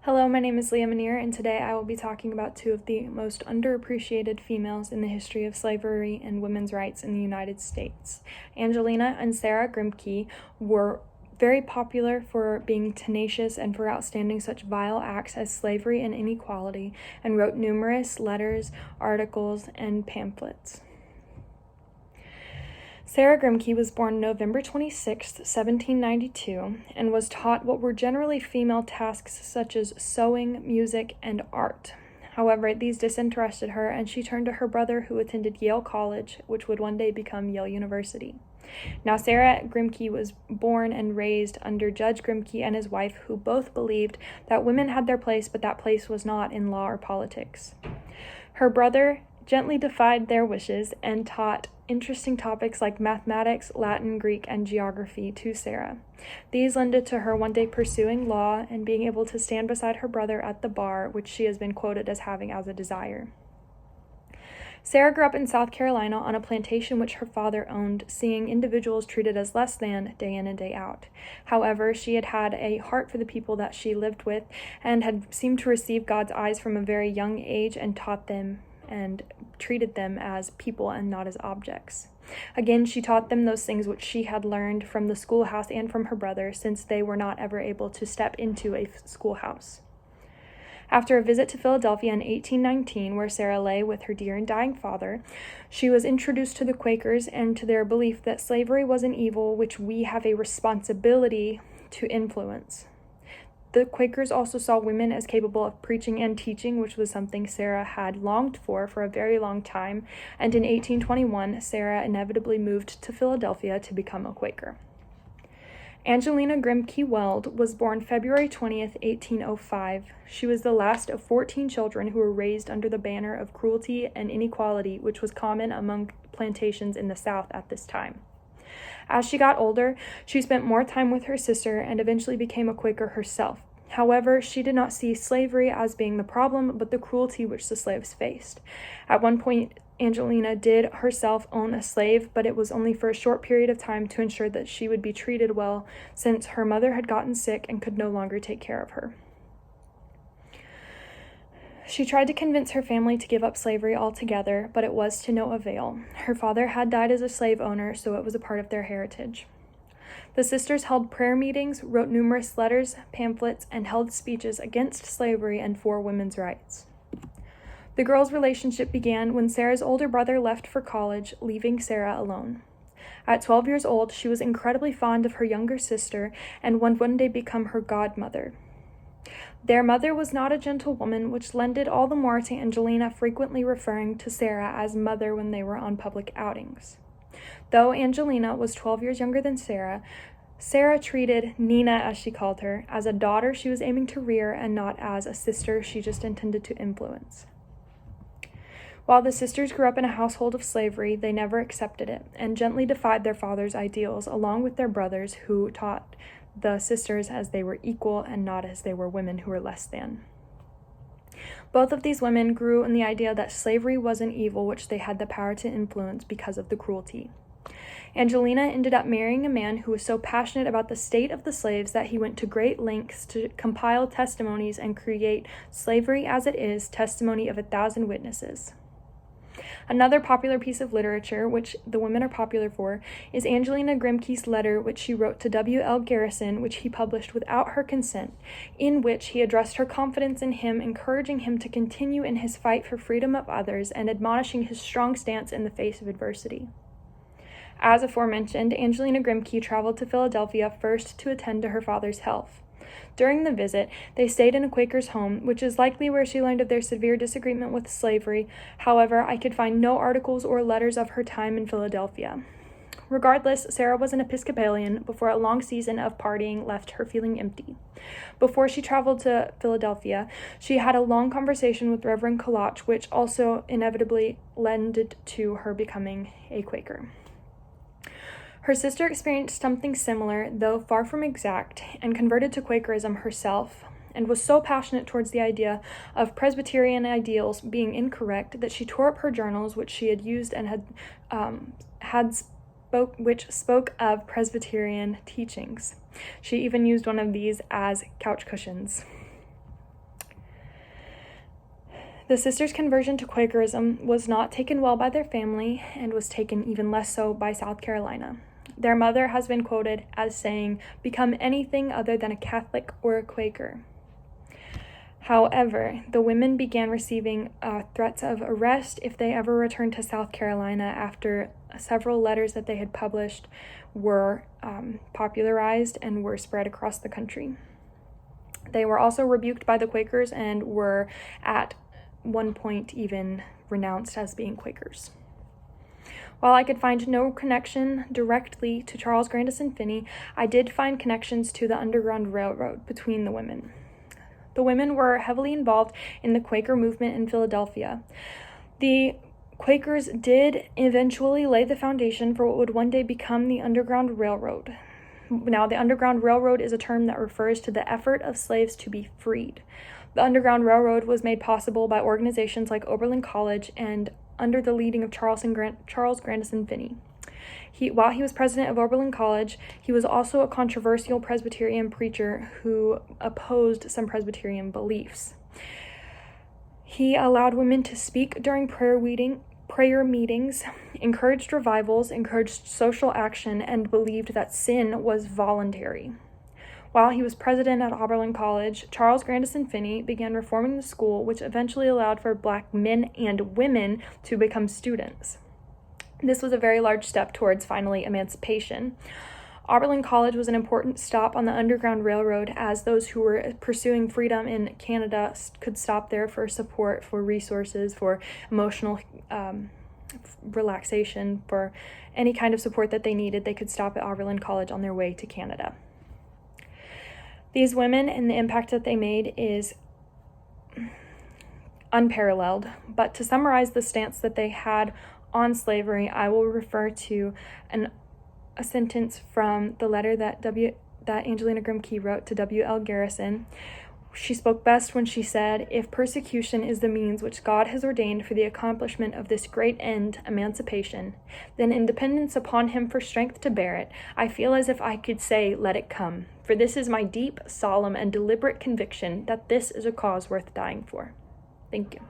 Hello, my name is Leah Manier, and today I will be talking about two of the most underappreciated females in the history of slavery and women's rights in the United States. Angelina and Sarah Grimke were very popular for being tenacious and for outstanding such vile acts as slavery and inequality, and wrote numerous letters, articles, and pamphlets. Sarah Grimke was born November 26, 1792, and was taught what were generally female tasks such as sewing, music, and art. However, these disinterested her, and she turned to her brother, who attended Yale College, which would one day become Yale University. Now, Sarah Grimke was born and raised under Judge Grimke and his wife, who both believed that women had their place, but that place was not in law or politics. Her brother gently defied their wishes and taught interesting topics like mathematics, Latin, Greek, and geography to Sarah. These lended to her one day pursuing law and being able to stand beside her brother at the bar, which she has been quoted as having as a desire. Sarah grew up in South Carolina on a plantation which her father owned, seeing individuals treated as less than day in and day out. However, she had had a heart for the people that she lived with and had seemed to receive God's eyes from a very young age and taught them and treated them as people and not as objects. Again, she taught them those things which she had learned from the schoolhouse and from her brother, since they were not ever able to step into a schoolhouse. After a visit to Philadelphia in 1819, where Sarah lay with her dear and dying father, she was introduced to the Quakers and to their belief that slavery was an evil which we have a responsibility to influence. The Quakers also saw women as capable of preaching and teaching, which was something Sarah had longed for a very long time, and in 1821, Sarah inevitably moved to Philadelphia to become a Quaker. Angelina Grimke Weld was born February 20th, 1805. She was the last of 14 children who were raised under the banner of cruelty and inequality, which was common among plantations in the South at this time. As she got older, she spent more time with her sister and eventually became a Quaker herself. However, she did not see slavery as being the problem, but the cruelty which the slaves faced. At one point, Angelina did herself own a slave, but it was only for a short period of time to ensure that she would be treated well, since her mother had gotten sick and could no longer take care of her. She tried to convince her family to give up slavery altogether, but it was to no avail. Her father had died as a slave owner, so it was a part of their heritage. The sisters held prayer meetings, wrote numerous letters, pamphlets, and held speeches against slavery and for women's rights. The girls' relationship began when Sarah's older brother left for college, leaving Sarah alone. At 12 years old, she was incredibly fond of her younger sister and would one day become her godmother. Their mother was not a gentle woman, which lended all the more to Angelina frequently referring to Sarah as mother when they were on public outings. Though Angelina was 12 years younger than Sarah, Sarah treated Nina, as she called her, as a daughter she was aiming to rear and not as a sister she just intended to influence. While the sisters grew up in a household of slavery, they never accepted it and gently defied their father's ideals, along with their brothers, who taught the sisters as they were equal and not as they were women who were less than. Both of these women grew in the idea that slavery was an evil which they had the power to influence because of the cruelty. Angelina ended up marrying a man who was so passionate about the state of the slaves that he went to great lengths to compile testimonies and create Slavery as It Is, Testimony of 1,000 Witnesses. Another popular piece of literature, which the women are popular for, is Angelina Grimke's letter which she wrote to W.L. Garrison, which he published without her consent, in which he addressed her confidence in him, encouraging him to continue in his fight for freedom of others and admonishing his strong stance in the face of adversity. As aforementioned, Angelina Grimke traveled to Philadelphia first to attend to her father's health. During the visit, they stayed in a Quaker's home, which is likely where she learned of their severe disagreement with slavery. However, I could find no articles or letters of her time in Philadelphia. Regardless, Sarah was an Episcopalian before a long season of partying left her feeling empty. Before she traveled to Philadelphia, she had a long conversation with Reverend Kolach, which also inevitably lended to her becoming a Quaker. Her sister experienced something similar, though far from exact, and converted to Quakerism herself, and was so passionate towards the idea of Presbyterian ideals being incorrect that she tore up her journals, which she had used and which spoke of Presbyterian teachings. She even used one of these as couch cushions. The sisters' conversion to Quakerism was not taken well by their family and was taken even less so by South Carolina. Their mother has been quoted as saying, "Become anything other than a Catholic or a Quaker." However, the women began receiving threats of arrest if they ever returned to South Carolina after several letters that they had published were popularized and were spread across the country. They were also rebuked by the Quakers and were at one point even renounced as being Quakers. While I could find no connection directly to Charles Grandison Finney, I did find connections to the Underground Railroad between the women. The women were heavily involved in the Quaker movement in Philadelphia. The Quakers did eventually lay the foundation for what would one day become the Underground Railroad. Now, the Underground Railroad is a term that refers to the effort of slaves to be freed. The Underground Railroad was made possible by organizations like Oberlin College and under the leading of Charles Grandison Finney. While he was president of Oberlin College, he was also a controversial Presbyterian preacher who opposed some Presbyterian beliefs. He allowed women to speak during prayer meetings, encouraged revivals, encouraged social action, and believed that sin was voluntary. While he was president at Oberlin College, Charles Grandison Finney began reforming the school, which eventually allowed for Black men and women to become students. This was a very large step towards finally emancipation. Oberlin College was an important stop on the Underground Railroad, as those who were pursuing freedom in Canada could stop there for support, for resources, for emotional relaxation, for any kind of support that they needed. They could stop at Oberlin College on their way to Canada. These women and the impact that they made is unparalleled, but to summarize the stance that they had on slavery, I will refer to a sentence from the letter that Angelina Grimke wrote to W.L. Garrison. She spoke best when she said, "If persecution is the means which God has ordained for the accomplishment of this great end, emancipation, then in dependence upon him for strength to bear it, I feel as if I could say, let it come. For this is my deep, solemn, and deliberate conviction that this is a cause worth dying for." Thank you.